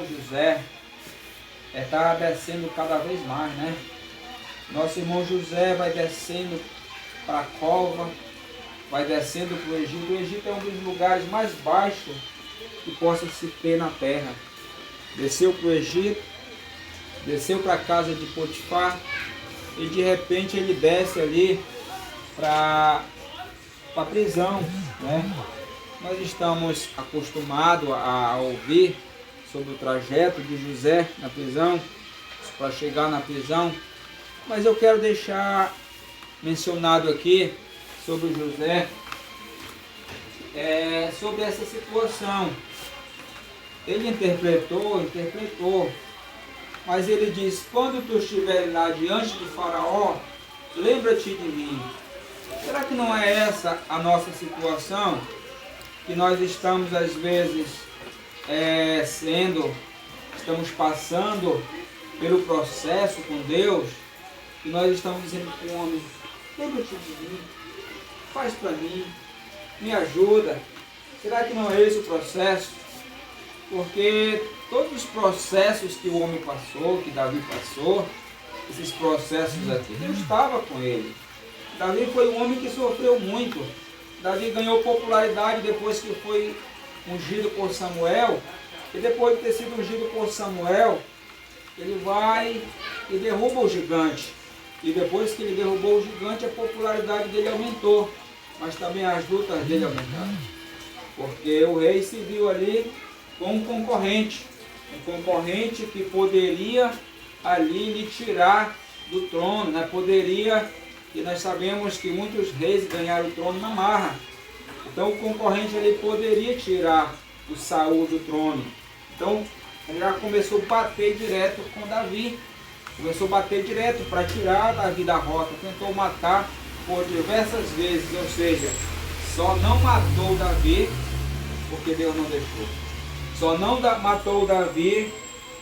José está descendo cada vez mais, né? Nosso irmão José vai descendo para a cova, vai descendo para o Egito. O Egito é um dos lugares mais baixos que possa se ter na terra. Desceu para o Egito, desceu para a casa de Potifar e de repente ele desce ali para a prisão, né? Nós estamos acostumados a ouvir sobre o trajeto de José na prisão, para chegar na prisão, mas eu quero deixar mencionado aqui sobre José, sobre essa situação. Ele interpretou, mas ele diz: quando tu estiveres lá diante de Faraó, lembra-te de mim. Será que não é essa a nossa situação? Que nós estamos às vezes estamos passando pelo processo com Deus, e nós estamos dizendo para o homem: lembra-te de mim, faz para mim, me ajuda. Será que não é esse o processo? Porque todos os processos que o homem passou, que Davi passou, esses processos aqui, Deus estava com ele. Davi foi um homem que sofreu muito. Davi ganhou popularidade depois que foi ungido por Samuel. E depois de ter sido ungido por Samuel, ele vai e derruba o gigante. E depois que ele derrubou o gigante, a popularidade dele aumentou. Mas também as lutas dele aumentaram. Porque o rei se viu ali com um concorrente que poderia ali lhe tirar do trono, né? E nós sabemos que muitos reis ganharam o trono na marra. Então o concorrente ali poderia tirar o Saul do trono. Então ele já começou a bater direto com Davi. Começou a bater direto para tirar Davi da rota. Tentou matar por diversas vezes. Ou seja, só não matou Davi porque Deus não deixou. Só não matou Davi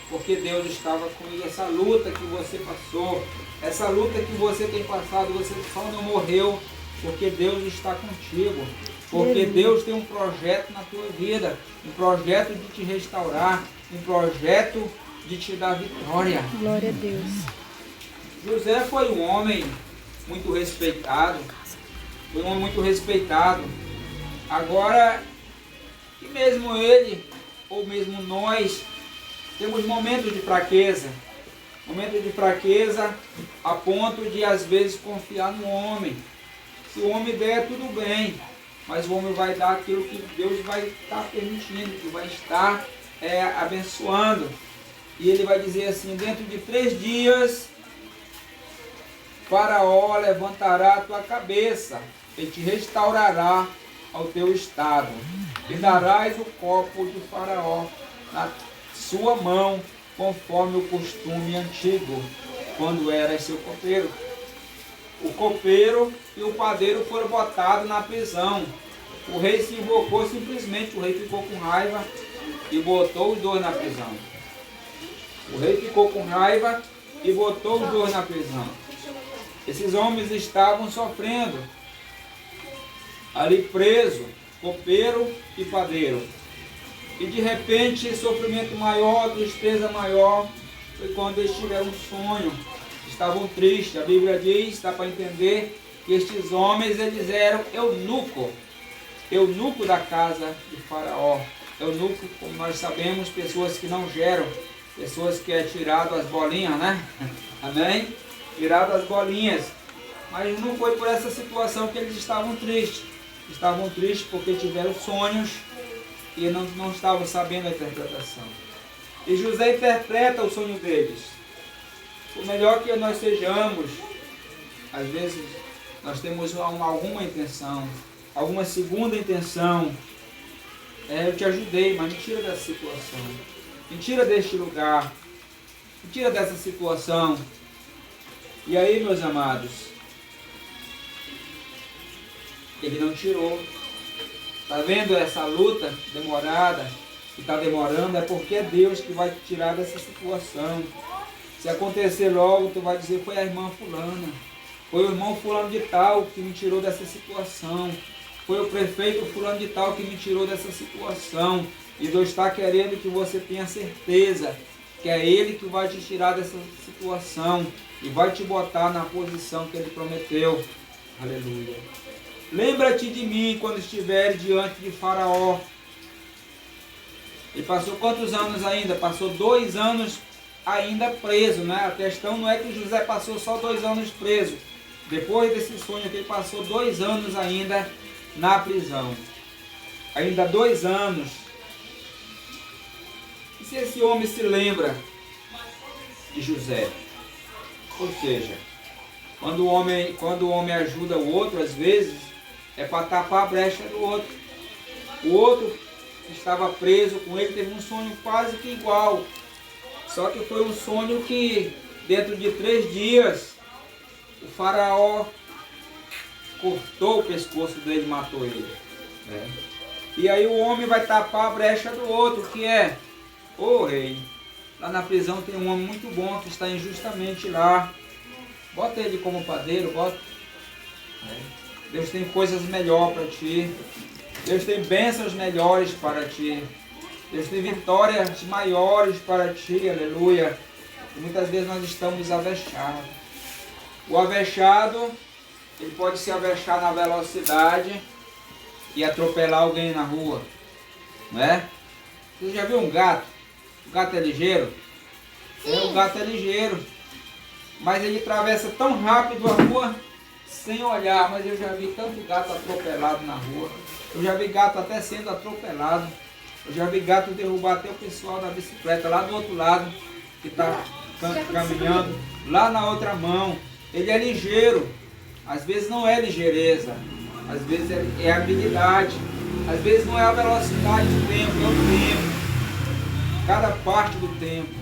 porque Deus estava com ele. Essa luta que você passou, essa luta que você tem passado, você só não morreu porque Deus está contigo. Porque Deus tem um projeto na tua vida, um projeto de te restaurar, um projeto de te dar vitória. Glória a Deus. José foi um homem muito respeitado. Foi um homem muito respeitado. Agora, e mesmo ele, ou mesmo nós, temos momentos de fraqueza. Momentos de fraqueza a ponto de às vezes confiar no homem. Se o homem der, tudo bem. Mas o homem vai dar aquilo que Deus vai estar permitindo, que vai estar abençoando. E ele vai dizer assim: dentro de 3 dias, Faraó levantará a tua cabeça e te restaurará ao teu estado. E darás o copo de Faraó na sua mão, conforme o costume antigo, quando eras seu copeiro. O copeiro e o padeiro foram botados na prisão. O rei se invocou simplesmente, o rei ficou com raiva e botou os dois na prisão. O rei ficou com raiva e botou os dois na prisão. Esses homens estavam sofrendo, ali preso, copeiro e padeiro. E de repente, sofrimento maior, tristeza maior, foi quando eles tiveram um sonho. Estavam tristes. A Bíblia diz, dá para entender, que estes homens, eles eram eunuco da casa de Faraó. Eunuco, como nós sabemos, pessoas que não geram, pessoas que é tirado as bolinhas, né? Amém? Tirado as bolinhas. Mas não foi por essa situação que eles estavam tristes. Estavam tristes porque tiveram sonhos e não estavam sabendo a interpretação. E José interpreta o sonho deles. Por melhor que nós sejamos, às vezes nós temos alguma intenção, alguma segunda intenção. Eu te ajudei, mas me tira dessa situação. Me tira deste lugar. Me tira dessa situação. E aí, meus amados, ele não tirou. Está vendo essa luta demorada, que está demorando? É porque é Deus que vai te tirar dessa situação. Se acontecer logo, tu vai dizer: foi a irmã fulana, foi o irmão fulano de tal que me tirou dessa situação, foi o prefeito fulano de tal que me tirou dessa situação. E Deus está querendo que você tenha certeza que é Ele que vai te tirar dessa situação e vai te botar na posição que Ele prometeu. Aleluia. Lembra-te de mim quando estiver diante de Faraó. Ele passou quantos anos ainda? Passou 2 anos ainda preso, né? A questão não é que José passou só 2 anos preso. Depois desse sonho que ele passou 2 anos ainda na prisão. Ainda 2 anos. E se esse homem se lembra de José? Ou seja, quando o homem ajuda o outro, às vezes, é para tapar a brecha do outro. O outro que estava preso com ele teve um sonho quase que igual. Só que foi um sonho que, dentro de 3 dias, o faraó cortou o pescoço dele e matou ele. E aí o homem vai tapar a brecha do outro, que é: ô rei, lá na prisão tem um homem muito bom que está injustamente lá. Bota ele como padeiro, bota. Deus tem coisas melhores para ti. Deus tem bênçãos melhores para ti. Deus tem vitórias maiores para ti, aleluia. E muitas vezes nós estamos avechados. O avexado, ele pode se avexar na velocidade e atropelar alguém na rua, não é? Você já viu um gato? O gato é ligeiro? O gato é ligeiro, mas ele atravessa tão rápido a rua sem olhar. Mas eu já vi tanto gato atropelado na rua. Eu já vi gato até sendo atropelado. Eu já vi gato derrubar até o pessoal da bicicleta lá do outro lado, que está caminhando lá na outra mão. Ele é ligeiro. Às vezes não é ligeireza, às vezes é habilidade, às vezes não é a velocidade do tempo, é o tempo. Cada parte do tempo.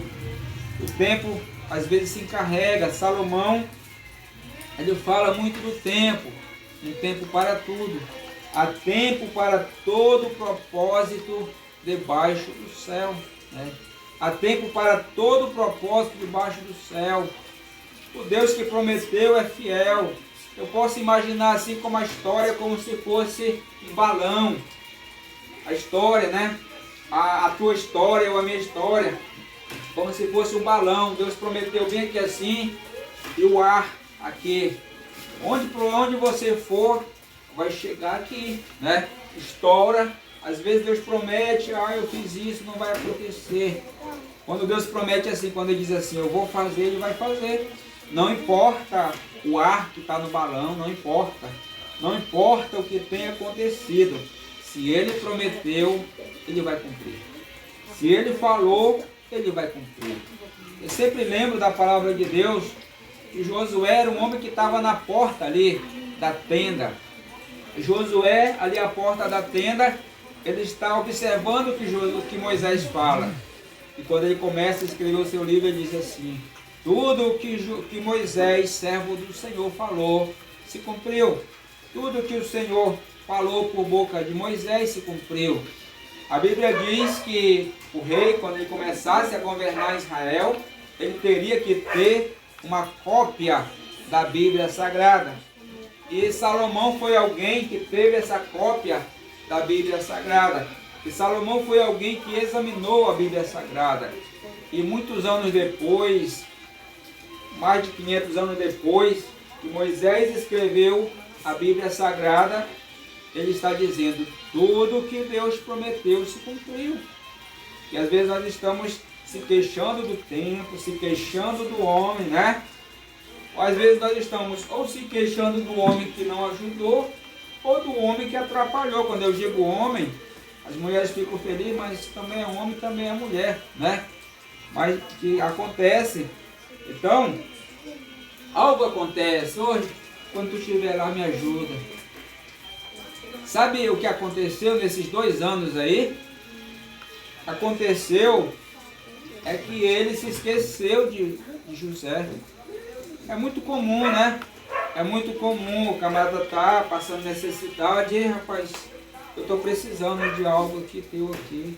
O tempo às vezes se encarrega. Salomão, ele fala muito do tempo. Um tempo para tudo. Há tempo para todo propósito debaixo do céu. Há tempo para todo propósito debaixo do céu. O Deus que prometeu é fiel. Eu posso imaginar assim como a história, como se fosse um balão. A história, né? A tua história ou a minha história. Como se fosse um balão. Deus prometeu bem aqui assim. E o ar aqui. Por onde você for, vai chegar aqui, né? Estoura. Às vezes Deus promete, eu fiz isso, não vai acontecer. Quando Deus promete assim, quando Ele diz assim, eu vou fazer, Ele vai fazer. Não importa o ar que está no balão, não importa. Não importa o que tenha acontecido. Se Ele prometeu, Ele vai cumprir. Se Ele falou, Ele vai cumprir. Eu sempre lembro da palavra de Deus, que Josué era um homem que estava na porta ali da tenda. Josué, ali à porta da tenda, ele está observando o que Moisés fala. E quando ele começa a escrever o seu livro, ele diz assim: tudo o que Moisés, servo do Senhor, falou, se cumpriu. Tudo o que o Senhor falou por boca de Moisés se cumpriu. A Bíblia diz que o rei, quando ele começasse a governar Israel, ele teria que ter uma cópia da Bíblia Sagrada. E Salomão foi alguém que teve essa cópia da Bíblia Sagrada. E Salomão foi alguém que examinou a Bíblia Sagrada. E muitos anos depois, mais de 500 anos depois, que Moisés escreveu a Bíblia Sagrada, ele está dizendo, tudo que Deus prometeu se cumpriu. E às vezes nós estamos se queixando do tempo, se queixando do homem, né? Ou às vezes nós estamos ou se queixando do homem que não ajudou, ou do homem que atrapalhou. Quando eu digo homem, as mulheres ficam felizes, mas também é homem, também é mulher, né? Mas que acontece. Então, algo acontece hoje, quando tu estiver lá, me ajuda. Sabe o que aconteceu nesses 2 anos aí? Aconteceu é que ele se esqueceu de José. É muito comum, né? É muito comum o camarada tá passando necessidade. Ei, rapaz, eu estou precisando de algo aqui, teu aqui.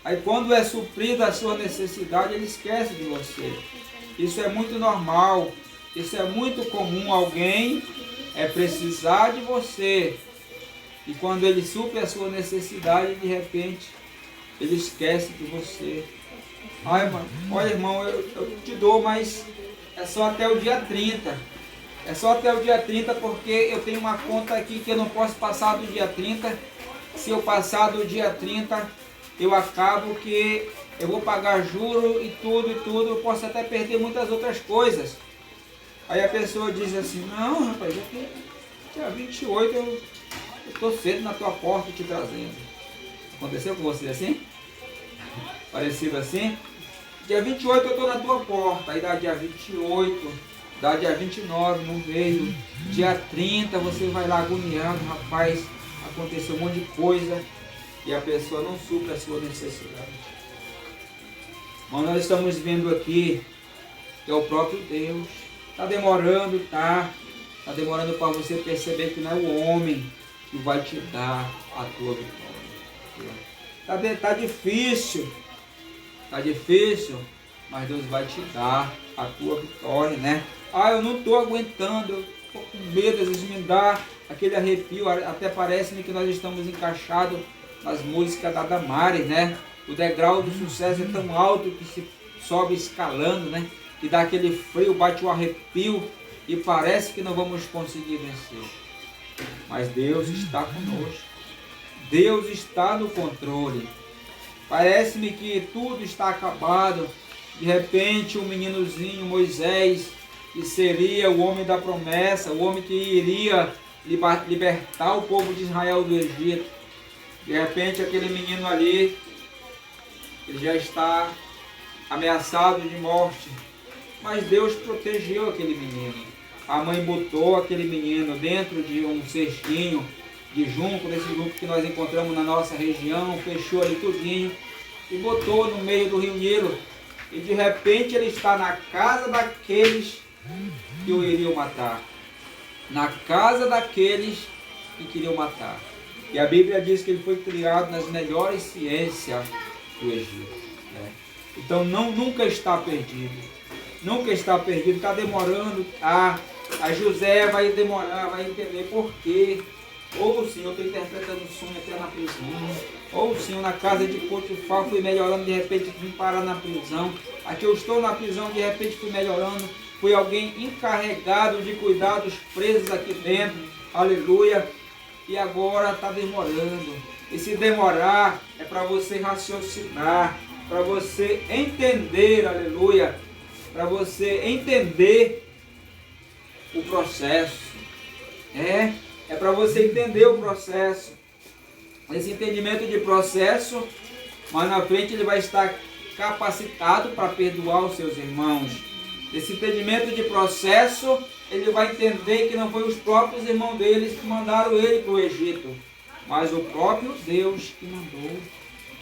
Aí quando é suprida a sua necessidade, ele esquece de você. Isso é muito normal. Isso é muito comum. Alguém precisar de você. E quando ele supre a sua necessidade, de repente, ele esquece de você. Ai, mano, olha, irmão, eu te dou, mas é só até o dia 30. É só até o dia 30 porque eu tenho uma conta aqui que eu não posso passar do dia 30. Se eu passar do dia 30, eu acabo que eu vou pagar juro e tudo, eu posso até perder muitas outras coisas. Aí a pessoa diz assim, não, rapaz, aqui, dia 28 eu estou cedo na tua porta te trazendo. Aconteceu com você assim? Parecido assim? Dia 28 eu estou na tua porta, aí dá dia 28, dá dia 29, não veio. Dia 30 você vai lá agoniado, rapaz, aconteceu um monte de coisa e a pessoa não supra a sua necessidade. Mas nós estamos vendo aqui que é o próprio Deus. Está demorando, tá demorando para você perceber que não é o homem que vai te dar a tua vitória. Tá difícil, mas Deus vai te dar a tua vitória, né? Ah, eu não estou aguentando, eu estou com medo, às vezes me dá aquele arrepio, até parece-me que nós estamos encaixados nas músicas da Damares, né? O degrau do sucesso é tão alto que se sobe escalando, né? Que dá aquele frio, bate o arrepio e parece que não vamos conseguir vencer. Mas Deus está conosco. Deus está no controle. Parece-me que tudo está acabado. De repente, o meninozinho Moisés, que seria o homem da promessa, o homem que iria libertar o povo de Israel do Egito. De repente, aquele menino ali, ele já está ameaçado de morte. Mas Deus protegeu aquele menino. A mãe botou aquele menino dentro de um cestinho de junco, desse junco que nós encontramos na nossa região, fechou ali tudinho e botou no meio do rio Nilo. E de repente ele está na casa daqueles que o iriam matar. Na casa daqueles que queriam matar. E a Bíblia diz que ele foi criado nas melhores ciências do Egito. Né? Então nunca está perdido. Nunca está perdido, está demorando. A José vai demorar, vai entender por quê. Ou o Senhor está interpretando o sonho até na prisão. Ou o Senhor na casa de Potifar fui melhorando, de repente vim parar na prisão. Aqui eu estou na prisão, de repente fui melhorando. Fui alguém encarregado de cuidar dos presos aqui dentro. Aleluia. E agora está demorando. E se demorar é para você raciocinar, para você entender, aleluia. Para você entender o processo. É para você entender o processo. Esse entendimento de processo, mas na frente ele vai estar capacitado para perdoar os seus irmãos. Esse entendimento de processo, ele vai entender que não foi os próprios irmãos deles que mandaram ele para o Egito, mas o próprio Deus que mandou.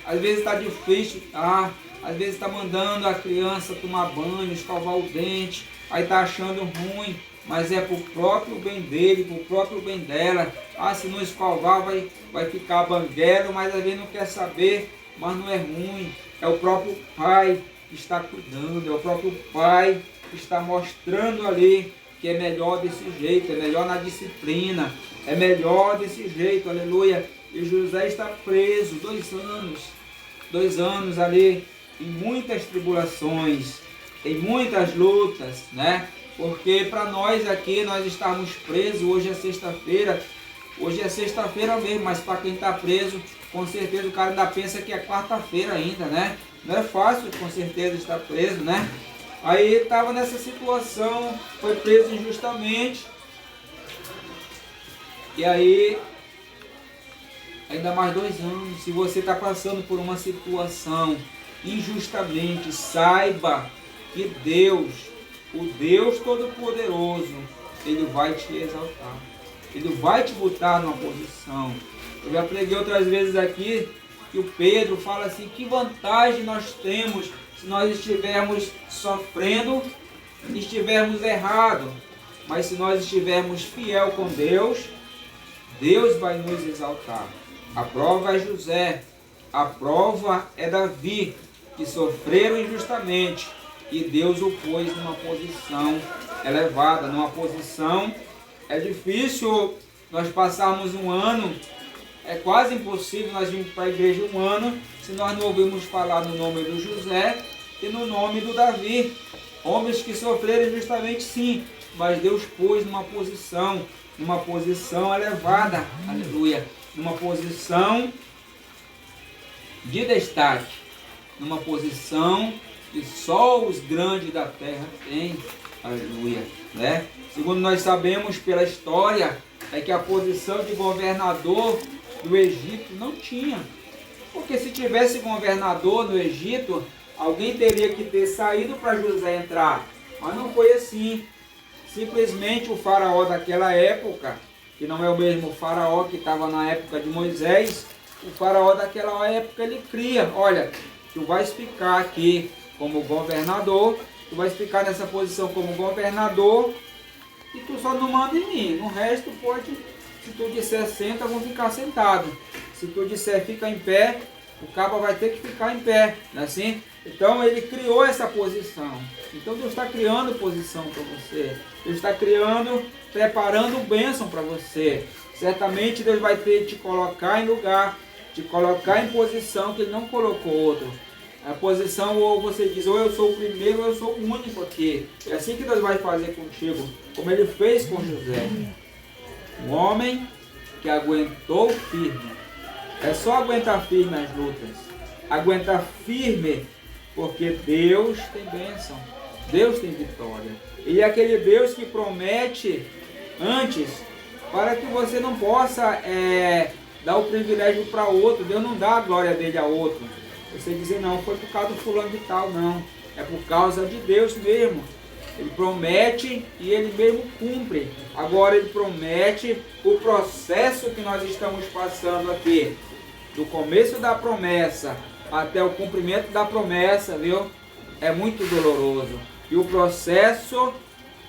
Às vezes está difícil, tá? Às vezes está mandando a criança tomar banho, escovar o dente, aí está achando ruim, mas é para o próprio bem dele, para o próprio bem dela. Ah, se não escovar vai ficar banguelo, mas às vezes não quer saber, mas não é ruim. É o próprio pai que está cuidando, é o próprio pai que está mostrando ali que é melhor desse jeito, é melhor na disciplina, é melhor desse jeito, aleluia. E José está preso 2 anos ali, em muitas tribulações, em muitas lutas, né? Porque para nós aqui, nós estamos presos, hoje é sexta-feira mesmo, mas para quem está preso, com certeza o cara ainda pensa que é quarta-feira ainda, né? Não é fácil, com certeza, estar preso, né? Aí estava nessa situação, foi preso injustamente, e aí, ainda mais 2 anos, se você está passando por uma situação injustamente, saiba que Deus, o Deus Todo-Poderoso, Ele vai te exaltar. Ele vai te botar numa posição. Eu já preguei outras vezes aqui que o Pedro fala assim, que vantagem nós temos se nós estivermos sofrendo, estivermos errados. Mas se nós estivermos fiel com Deus, Deus vai nos exaltar. A prova é José, a prova é Davi, que sofreram injustamente e Deus o pôs numa posição elevada, numa posição. É difícil nós passarmos um ano é quase impossível nós virmos para a igreja um ano se nós não ouvirmos falar no nome do José e no nome do Davi. Homens que sofreram justamente sim, mas Deus pôs numa posição elevada, aleluia, numa posição de destaque, numa posição que só os grandes da terra têm, aleluia, né? Segundo nós sabemos pela história, é que a posição de governador do Egito não tinha, porque se tivesse governador no Egito, alguém teria que ter saído para José entrar, mas não foi assim. Simplesmente o faraó daquela época, que não é o mesmo faraó que estava na época de Moisés, o faraó daquela época ele cria, olha, tu vais ficar aqui como governador, tu vais ficar nessa posição como governador e tu só não manda em mim, no resto pode, se tu disser senta, vão ficar sentado, se tu disser fica em pé, o cabo vai ter que ficar em pé, não é assim? Então ele criou essa posição. Então Deus está criando posição para você. Deus está criando, preparando bênção para você. Certamente Deus vai ter te colocar em lugar, te colocar em posição que Ele não colocou outro. A posição, ou você diz, ou eu sou o primeiro, ou eu sou o único aqui. É assim que Deus vai fazer contigo, como Ele fez com José. Um homem que aguentou firme. É só aguentar firme as lutas. Aguentar firme, porque Deus tem bênção. Deus tem vitória. Ele é aquele Deus que promete antes, para que você não possa dar o privilégio para outro. Deus não dá a glória dele a outro. Você dizer, não, foi por causa do fulano de tal, não. É por causa de Deus mesmo. Ele promete e Ele mesmo cumpre. Agora Ele promete o processo que nós estamos passando aqui. Do começo da promessa até o cumprimento da promessa, viu? É muito doloroso. E o processo,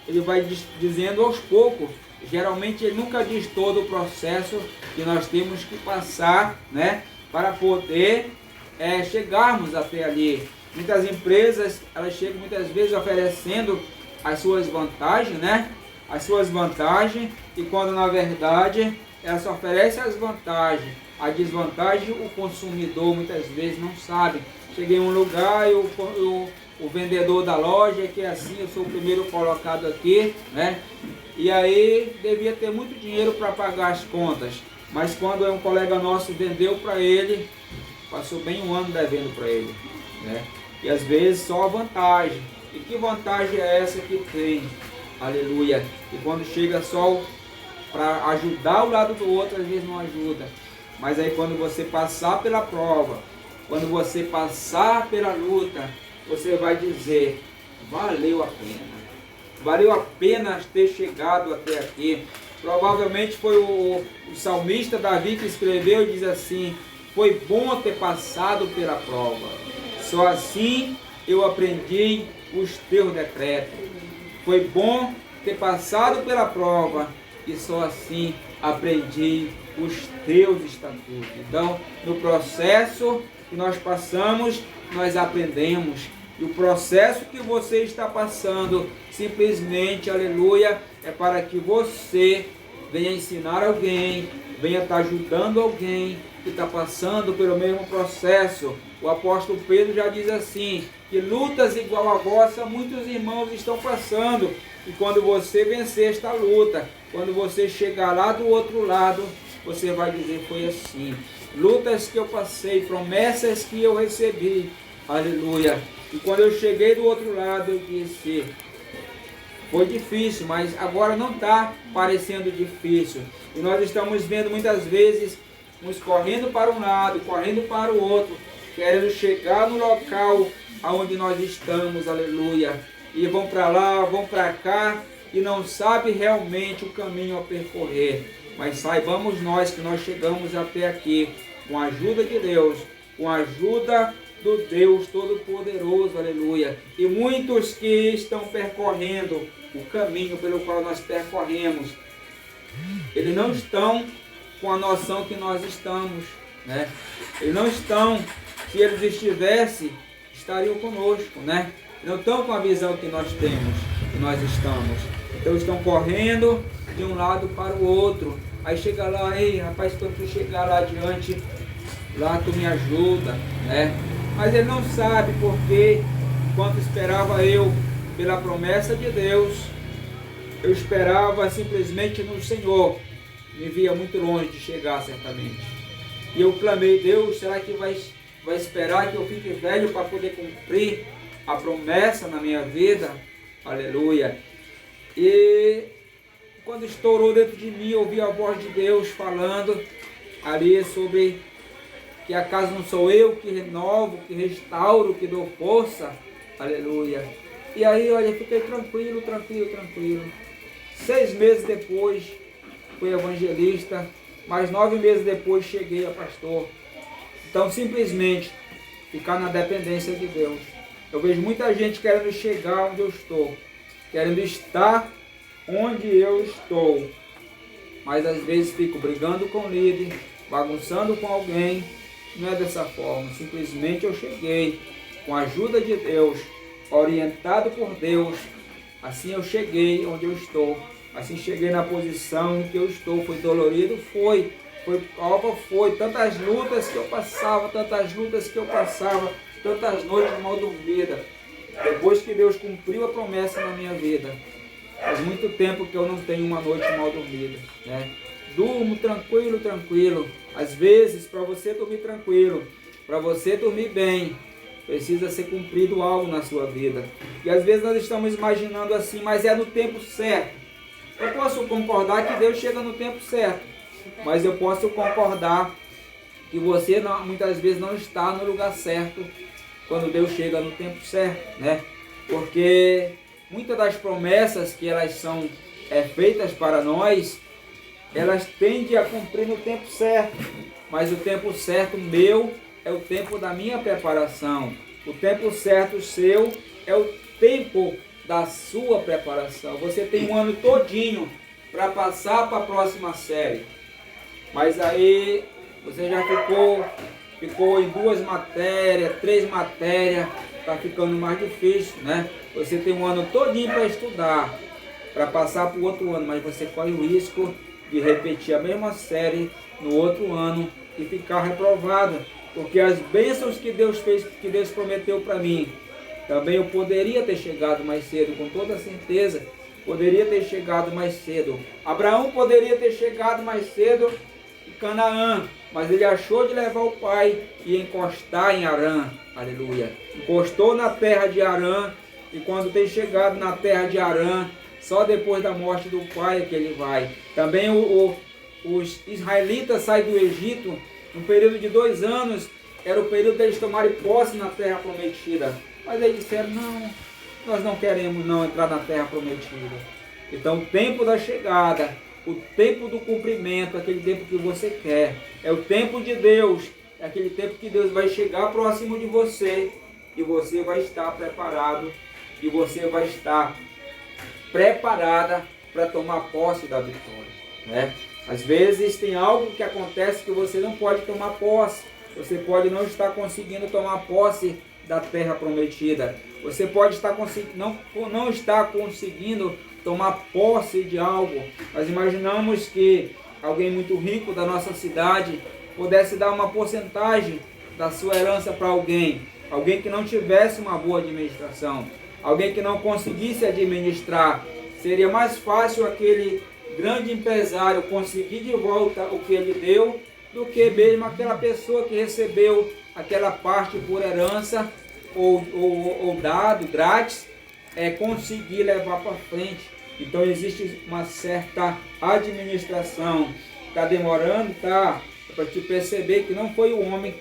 Ele vai dizendo aos poucos. Geralmente Ele nunca diz todo o processo que nós temos que passar, né? Para poder chegarmos até ali. Muitas empresas, elas chegam muitas vezes oferecendo as suas vantagens, né? As suas vantagens, e quando na verdade elas oferecem as vantagens, a desvantagem o consumidor muitas vezes não sabe. Cheguei em um lugar e o vendedor da loja, que é assim, eu sou o primeiro colocado aqui, né? E aí devia ter muito dinheiro para pagar as contas, mas quando um colega nosso vendeu para ele, passou bem um ano devendo para ele, né? E às vezes só vantagem. E que vantagem é essa que tem? Aleluia. E quando chega só para ajudar o lado do outro, às vezes não ajuda. Mas aí quando você passar pela prova, quando você passar pela luta, você vai dizer, valeu a pena. Valeu a pena ter chegado até aqui. Provavelmente foi o salmista Davi que escreveu e diz assim, foi bom ter passado pela prova. Só assim eu aprendi os teus decretos. Foi bom ter passado pela prova e só assim aprendi os teus estatutos. Então, no processo que nós passamos, nós aprendemos. E o processo que você está passando, simplesmente, aleluia, é para que você venha ensinar alguém, venha estar ajudando alguém que está passando pelo mesmo processo. O apóstolo Pedro já diz assim, que lutas igual a vossa, muitos irmãos estão passando. E quando você vencer esta luta, quando você chegar lá do outro lado, você vai dizer, foi assim. Lutas que eu passei, promessas que eu recebi, aleluia. E quando eu cheguei do outro lado, eu disse, foi difícil, mas agora não está parecendo difícil. E nós estamos vendo muitas vezes uns correndo para um lado, correndo para o outro, querendo chegar no local aonde nós estamos, aleluia. E vão para lá, vão para cá, e não sabe realmente o caminho a percorrer. Mas saibamos nós que nós chegamos até aqui, com a ajuda de Deus, com a ajuda do Deus Todo-Poderoso, aleluia. E muitos que estão percorrendo o caminho pelo qual nós percorremos, eles não estão com a noção que nós estamos, né? Eles não estão, se eles estivessem, estariam conosco, né? Não estão com a visão que nós temos, que nós estamos. Então estão correndo de um lado para o outro, Aí chega lá, ei rapaz, quando tu chegar lá adiante, lá tu me ajuda, né? Mas ele não sabe porque, enquanto esperava eu pela promessa de Deus, eu esperava simplesmente no Senhor. Me via muito longe de chegar certamente. E eu clamei, Deus, será que vai esperar que eu fique velho para poder cumprir a promessa na minha vida? Aleluia. E quando estourou dentro de mim, eu ouvi a voz de Deus falando ali sobre que acaso não sou eu que renovo, que restauro, que dou força. Aleluia. E aí, olha, fiquei tranquilo. 6 meses depois, fui evangelista, mais 9 meses depois cheguei a pastor. Então, simplesmente, ficar na dependência de Deus. Eu vejo muita gente querendo chegar onde eu estou, querendo estar onde eu estou, mas às vezes fico brigando com o líder, bagunçando com alguém. Não é dessa forma, simplesmente eu cheguei com a ajuda de Deus, orientado por Deus. Assim eu cheguei onde eu estou, assim cheguei na posição em que eu estou. Foi dolorido? Foi prova? Foi. Tantas lutas que eu passava, tantas noites mal dormidas. Depois que Deus cumpriu a promessa na minha vida, faz muito tempo que eu não tenho uma noite mal dormida, né? Durmo tranquilo. Às vezes, para você dormir tranquilo, para você dormir bem, precisa ser cumprido algo na sua vida. E às vezes nós estamos imaginando assim, mas é no tempo certo. Eu posso concordar que Deus chega no tempo certo, mas eu posso concordar que você muitas vezes não está no lugar certo quando Deus chega no tempo certo, né? Porque muitas das promessas que elas são feitas para nós, elas tendem a cumprir no tempo certo, mas o tempo certo meu é o tempo da minha preparação. O tempo certo seu é o tempo da sua preparação. Você tem um ano todinho para passar para a próxima série, mas aí você já ficou em 2 matérias, 3 matérias, está ficando mais difícil, né? Você tem um ano todinho para estudar, para passar para o outro ano, mas você corre o risco de repetir a mesma série no outro ano e ficar reprovado, porque as bênçãos que Deus fez, que Deus prometeu para mim, também eu poderia ter chegado mais cedo, com toda certeza, poderia ter chegado mais cedo. Abraão poderia ter chegado mais cedo em Canaã, mas ele achou de levar o pai e encostar em Harã, aleluia. Encostou na terra de Harã, e quando tem chegado na terra de Harã, só depois da morte do pai é que ele vai. Também os israelitas saem do Egito, no período de 2 anos, era o período deles tomarem posse na terra prometida. Mas eles disseram, não, nós não queremos não entrar na terra prometida. Então o tempo da chegada, o tempo do cumprimento, aquele tempo que você quer, é o tempo de Deus, é aquele tempo que Deus vai chegar próximo de você, e você vai estar preparado, e você vai estar preparada para tomar posse da vitória, né? Às vezes tem algo que acontece que você não pode tomar posse. Você pode não estar conseguindo tomar posse da terra prometida. Você pode estar não estar conseguindo tomar posse de algo. Nós imaginamos que alguém muito rico da nossa cidade pudesse dar uma porcentagem da sua herança para alguém que não tivesse uma boa administração, alguém que não conseguisse administrar. Seria mais fácil aquele grande empresário conseguir de volta o que ele deu, do que mesmo aquela pessoa que recebeu aquela parte por herança ou dado grátis, conseguir levar para frente. Então existe uma certa administração. Está demorando, tá? Para te perceber que não foi o homem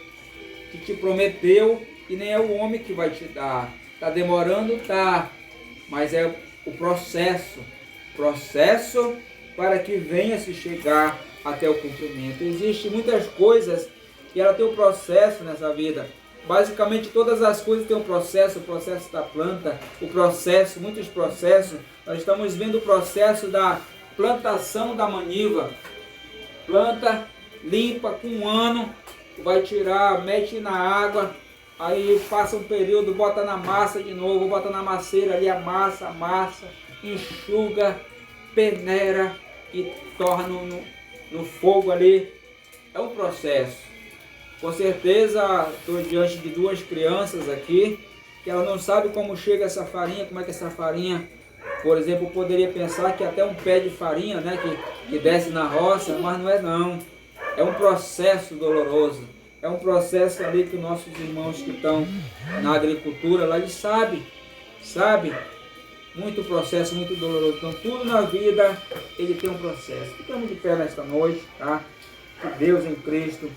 que te prometeu e nem é o homem que vai te dar. Está demorando, tá? Mas é o processo para que venha se chegar até o cumprimento. Existem muitas coisas que ela tem um processo nessa vida. Basicamente todas as coisas têm um processo, o processo da planta, muitos processos. Nós estamos vendo o processo da plantação da maniva. Planta, limpa com 1 ano, vai tirar, mete na água, aí passa um período, bota na massa de novo, bota na maceira ali, amassa, enxuga, peneira e torna no fogo ali. É um processo. Com certeza estou diante de duas crianças aqui, que ela não sabe como chega essa farinha, como é que essa farinha, por exemplo, poderia pensar que até um pé de farinha, né, que desce na roça, mas não é não. É um processo doloroso. É um processo ali que nossos irmãos que estão na agricultura, lá eles sabem, muito processo, muito doloroso. Então tudo na vida, ele tem um processo. Ficamos de pé nesta noite, tá? Que Deus em Cristo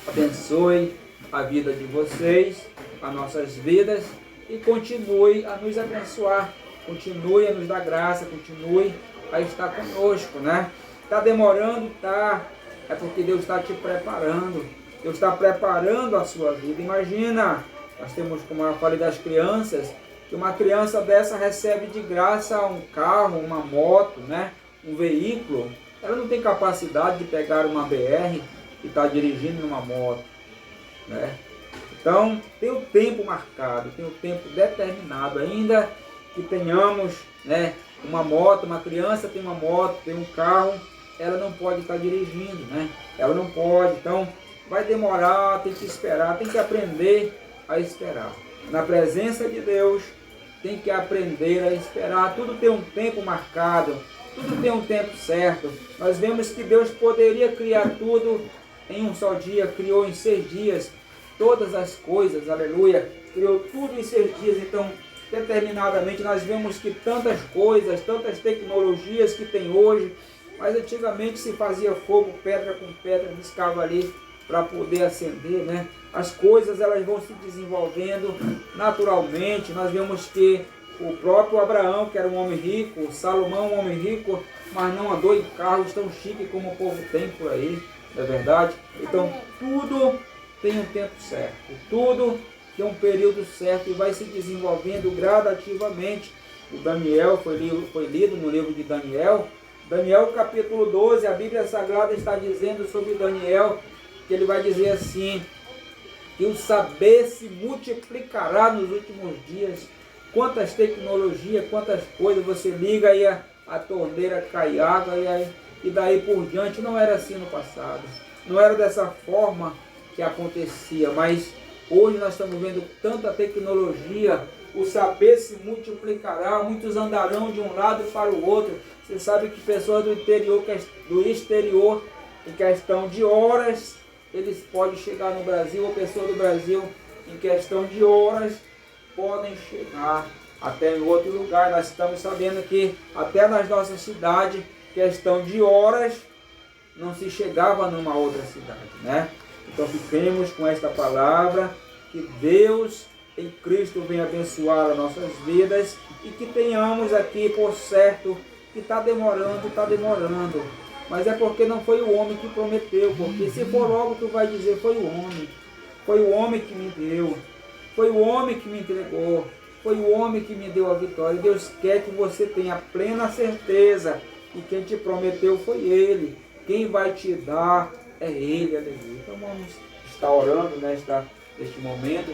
abençoe a vida de vocês, as nossas vidas, e continue a nos abençoar, continue a nos dar graça, continue a estar conosco, né? Está demorando? Tá. É porque Deus está te preparando. Deus está preparando a sua vida. Imagina, nós temos, como eu falei das crianças, que uma criança dessa recebe de graça um carro, uma moto, né? Um veículo. Ela não tem capacidade de pegar uma BR e estar dirigindo numa moto, né? Então, tem o tempo marcado, tem o tempo determinado. Ainda que tenhamos, né, uma moto, uma criança tem uma moto, tem um carro, ela não pode estar dirigindo, né? Ela não pode, então vai demorar, tem que esperar, tem que aprender a esperar. Na presença de Deus, tem que aprender a esperar. Tudo tem um tempo marcado, tudo tem um tempo certo. Nós vemos que Deus poderia criar tudo em um só dia, criou em 6 dias todas as coisas, aleluia, criou tudo em 6 dias. Então, determinadamente, nós vemos que tantas coisas, tantas tecnologias que tem hoje, mas antigamente se fazia fogo, pedra com pedra, riscava ali para poder acender, né? As coisas elas vão se desenvolvendo naturalmente. Nós vemos que o próprio Abraão, que era um homem rico, Salomão, um homem rico, mas não andou em carros tão chiques como o povo tem por aí, não é verdade? Então tudo tem um tempo certo, tudo tem um período certo e vai se desenvolvendo gradativamente. O Daniel foi lido no livro de Daniel. Daniel capítulo 12, a Bíblia Sagrada está dizendo sobre Daniel, que ele vai dizer assim, que o saber se multiplicará nos últimos dias. Quantas tecnologias, quantas coisas, você liga aí a torneira, cai água e daí por diante. Não era assim no passado, não era dessa forma que acontecia, mas hoje nós estamos vendo tanta tecnologia, o saber se multiplicará, muitos andarão de um lado para o outro. Você sabe que pessoas do exterior, em questão de horas, eles podem chegar no Brasil, ou pessoas do Brasil, em questão de horas, podem chegar até em outro lugar. Nós estamos sabendo que até nas nossas cidades, questão de horas, não se chegava numa outra cidade, né? Então fiquemos com esta palavra, que Deus em Cristo venha abençoar as nossas vidas e que tenhamos aqui por certo que está demorando, mas é porque não foi o homem que prometeu, porque se for logo tu vai dizer foi o homem que me deu, foi o homem que me entregou, foi o homem que me deu a vitória. Deus quer que você tenha plena certeza que quem te prometeu foi Ele, quem vai te dar é Ele, aleluia. Então vamos estar orando neste momento.